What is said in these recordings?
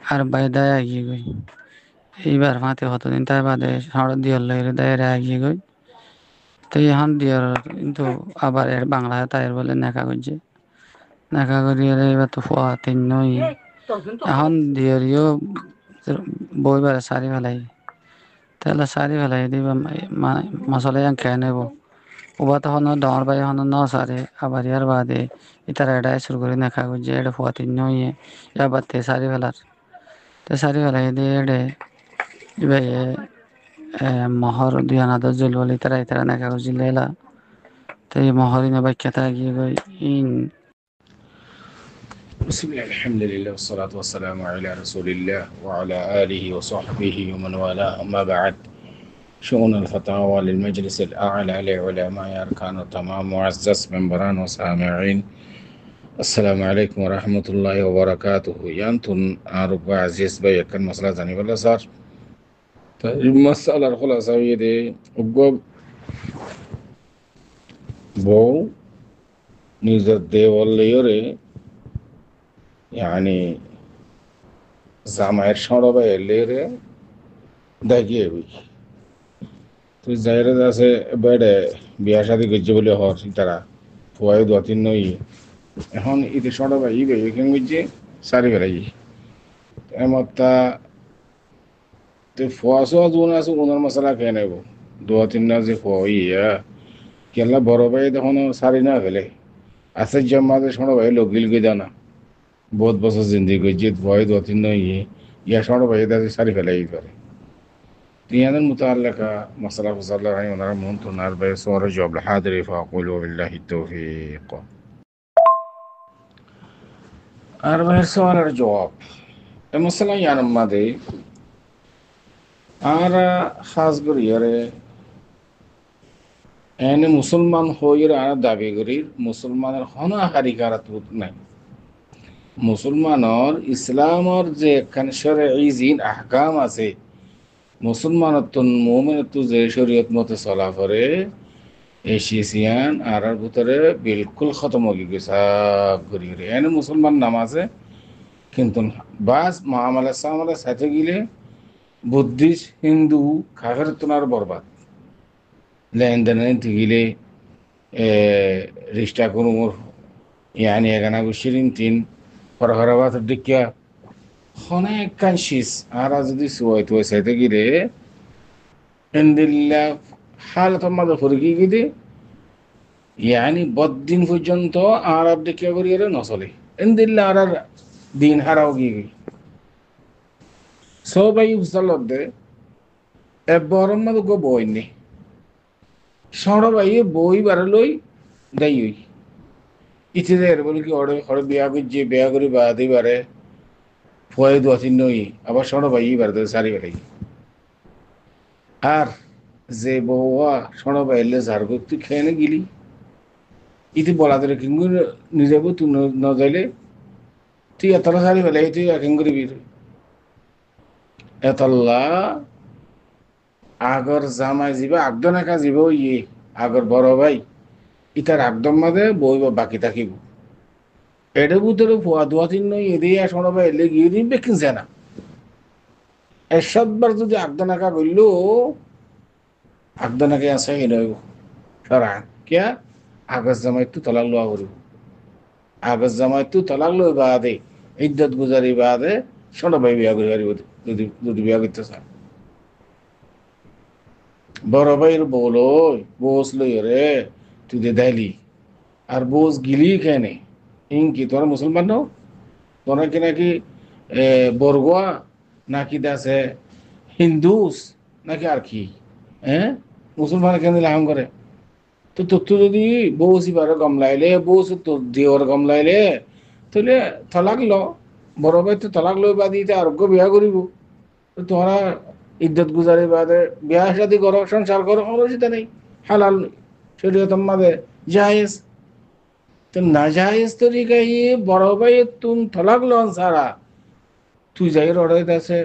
আর বাইদায় আগিয়ে গই এইবার মাতে কতদিন তাই বাদে সাড়ে দিয়ার লইরে দায়ের আগিয়ে গই তো এখন দিয়ার কিন্তু আবার এর বাংলায় তাইর বলে নেকা করছে নেকা করিয়ে এবার তো ফুয়া তিন নই এখন দিয়ারিও বইবার সারি ফেলাই তাহলে সারি ফেলাই দিবা মশলা খেয়ে নেব ওবা তখন ডর বাই এখন ন সারে আবার ইয়ার বাদে ইতার এটাই শুরু করে নেখা করছে এটা ফুয়া তিন নইয়ে এবার তে সারি ফেলার তে সারি ফেলাই দিয়ে এডে ইবাই মহর দিয়ানাদর জল বলি তারা ইতারা নেখা করছে লেলা তো এই মহরিনে বাক্যতা গিয়ে গই ইন بسم الله الحمد لله والصلاة والسلام على رسول الله وعلى آله وصحبه ومن والاه أما بعد شؤون الفتاوى للمجلس الأعلى لعلماء أركان التمام معزز منبران وسامعين السلام عليكم ورحمة الله وبركاته يانتون أرب عزيز بيكن مسألة زني ولا صار المسألة الخلاصة هي دي أبغى بو نيزد دي ولا يري يعني জামাইয়ের সরবে লেরে দেখিয়ে বই তুই জায়গা আছে বেড়ে বিয়া শাদি করছে বলে হর তারা ফুয়াই দু তিন নই এখন ইতে সরবে ইবে এখানে বুঝছে সারি বেড়াই এমতা তুই ফুয়া শোয়া জোন আছে ওনার মশলা খেয়ে নেব দু তিন না যে ফুয়া ইয়া কেলা বড় ভাই তখন সারি না ফেলে আছে জমাতে সরবে লোক গিল গিয়ে না बहुत बस जिंदगी जित वाहिद होती नहीं है या शौड़ भाई दादी सारी फैलाई करे تيانا متعلقة مصرف صلى الله عليه وسلم منتو نار بي صور جواب الحاضر فأقول بالله التوفيق أربع سؤال الجواب مثلا يعني ما دي أنا خاص قريرة أنا مسلمان هوير أنا دابي قرير مسلمان هنا حريكارة নাই মুসলমানৰ ইছলামৰ যে একখান শরঈ জিন আহকাম আছে মুসলমানত্ব মুমিনত্ব যে শরীয়ত মতে চলা করে এই শিয়ান আর ভিতরে বিলকুল খতম হয়ে গেছে ঘুরি ঘুরি এনে মুসলমান নাম আছে কিন্তু বাস মামলা সামলা সাথে গেলে বুদ্ধিস্ট হিন্দু কাফের তোনার বরবাদ লেনদেন গেলে রিস্টা কোনো ইয়ানি এখানে শিরিন তিন ফরহরাবাদ ডিকিয়া অনেক কানশিস আর যদি সুয়াইত সাইতে গিরে ইনদিল্লাহ হালত মাঝে ফুরকি গিয়ে ইয়ানি বদিন পর্যন্ত আরব ডিকিয়া করিয়ে নচলে ইনদিল্লাহ আর দিন হারাও গিয়ে সবাই উসালত দে বরম মাঝে গো বই নি সরবাই বই বাড়ালই দায়ী ইতিদের বলি কি হরে বিয়া করছে বিয়া করে বাদে বারে ফুয়াই দু তিন নই আবার সর ভাই বাড়তে সারি বেড়াই আর যে বউয়া সর বাইলে ঝাড় তুই খেয়ে না গিলি ইতি বলা ধরে কিন্তু নিজে তুই ন যাইলে তুই এতলা সারি বেলাই তুই একেন করবি এতলা আগর জামাই যাবে আগদন একা যাব ইয়ে আগর বড় ভাই ইতার একদম মাঝে বই বাকি থাকিব এটার ভিতরে ফুয়া দোয়া তিন নই এদিকে আসলে বা এলে গিয়ে দিন কিনছে না এসববার যদি একদনাকা করল একদনাকে আছে এ নইব সরা কিয়া আগজ জামাইতো তলাক লোয়া করব আগজ জামাইতো তলাক লই বাদে ইজ্জত গুজারি বাদে ছোট ভাই বিয়া করে পারিব যদি যদি বিয়া করতে চায় বড় ভাইয়ের বউ লই বোস লই রে তুই দে দাইলি আর বোস গিলি কেনে ইনকি তোরা মুসলমান নো তোরা কি নাকি বরগোয়া নাকি দাসে হিন্দুস নাকি আর কি হ্যাঁ মুসলমান কেন লাম করে তো তোর যদি বউসি বারে গমলাইলে বউস তোর দেওয়ার গমলাইলে তাহলে তলাক ল বড় ভাই তো তলাক লই বাদিতে আরোগ্য বিয়া করিব তো তোরা ইজ্জত গুজারি বাদে বিয়া শাদি করো সংসার করো কোনো সেটা নেই হালাল শরীয়ত মাঝে জায়েজ তো না জায়েজ তরিকায় বড় ভাই তুম তলাক লন সারা তুই যাই রড়ে আছে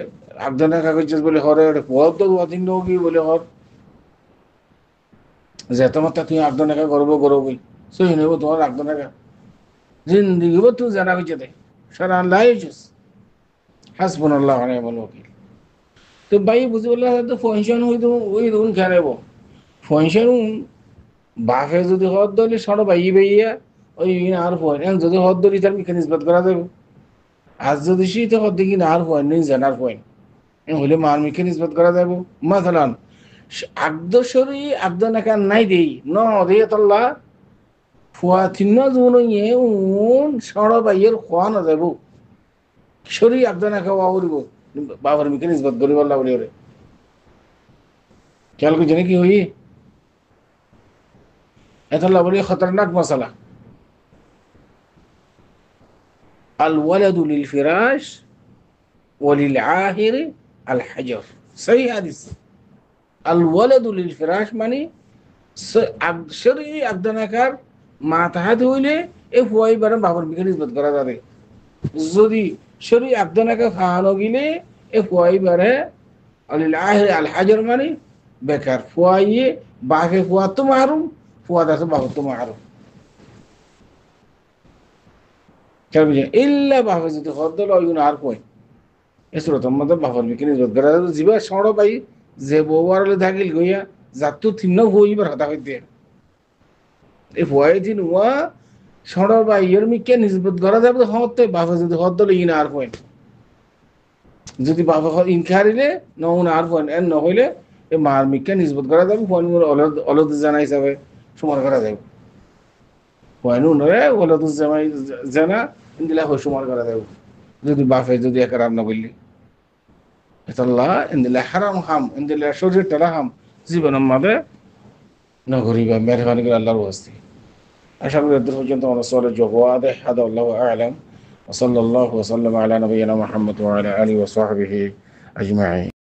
একজনের কাগজ বলে হরে পদ তো অধীন নগি বলে হর যে তোমার তা তুই একজন একা গর্ব করবি সই নেব তোমার একজন একা জিন্দিগি তুই জানা হয়েছে দে সারা লাইছিস হাসবুনাল্লাহ ওয়া নি'মাল ওয়াকিল। তো বাই বুঝি বললে তো ফংশন হইতো ওই রুন খেলেব ফংশন বাফে যদি হদ দলি সর বাইয়ে বাইয়া ওই আর পয়েন্ট যদি হদ দলি তার মিকে নিসবত করা যাবে। আজ যদি শীতে হদ দেখি না আর পয়েন্ট নেই জানার পয়েন্ট হলে মার মিকে নিসবত করা যাবে। মাসালান আগদশরী আগদনাকার নাই দেই ন দে তল্লা ফুয়া থিন্ন জুন ইয়ে উন সর বাইয়ের খোয়া না যাব শরী আগদনাকা বাবুরিব বাবার মিকে নিসবত করিব আল্লাহ বলি ওরে খেয়াল করছে নাকি হই এতলা বলি খতরনাক মশালা। আল ওয়ালাদু লিল ফিরাশ ওয়ালিল আহিরি আল হাজার সহি হাদিস। আল ওয়ালাদু লিল ফিরাশ মানে শরী আগদনাকার মাথাহাত হইলে এই ফুয়াই বারে বাবার মিকে নিসবত করা যাবে। যদি শরী আগদনাকা খাওয়ানো গিলে এই ফুয়াই বারে আলিল আহিরি আল হাজার মানে বেকার ফুয়াইয়ে বাঘে ফুয়া তো মারুম ফুয়া দাসে বাঘ তো মারুম ইল্লা বাঘে যদি হদ্দল অয়ুন আর কই এসর তোমাদের বাঘর বিকে নিজ করা যিবা সড় পাই যে বউয়ারলে থাকিল গইয়া যাতু থিন্ন হইবার হতা হইতে এই ফুয়াই দিন ওয়া সড় পাই এর মিকে নিজবত করা যাবে হতে বাঘে যদি হদ্দল ইন আর কই যদি বাঘ ইনকারিলে নউন আর কই এন নহইলে এই মার মিকে নিজবত করা যাবে ফোন অলদ জানা হিসাবে সমান করা যাবে ফোনু নরে অলদ জামাই জানা ইন্দিলা হয় সমান করা যাবে যদি বাফে যদি এক রান্না বললি এতাল্লাহ ইন্দিলা হারাম হাম ইন্দিলা শরীর তারা হাম জীবন মাবে নগরী বা মেহরবানি করে আল্লাহর ওয়াস্তে আশা করি এদের পর্যন্ত আমরা সরে জবাদ হাদা আল্লাহু আ'লাম ওয়া সাল্লাল্লাহু ওয়া সাল্লাম আলা নবিয়িনা মুহাম্মদ ওয়া আলা আলিহি ওয়া সাহবিহি আজমাইন।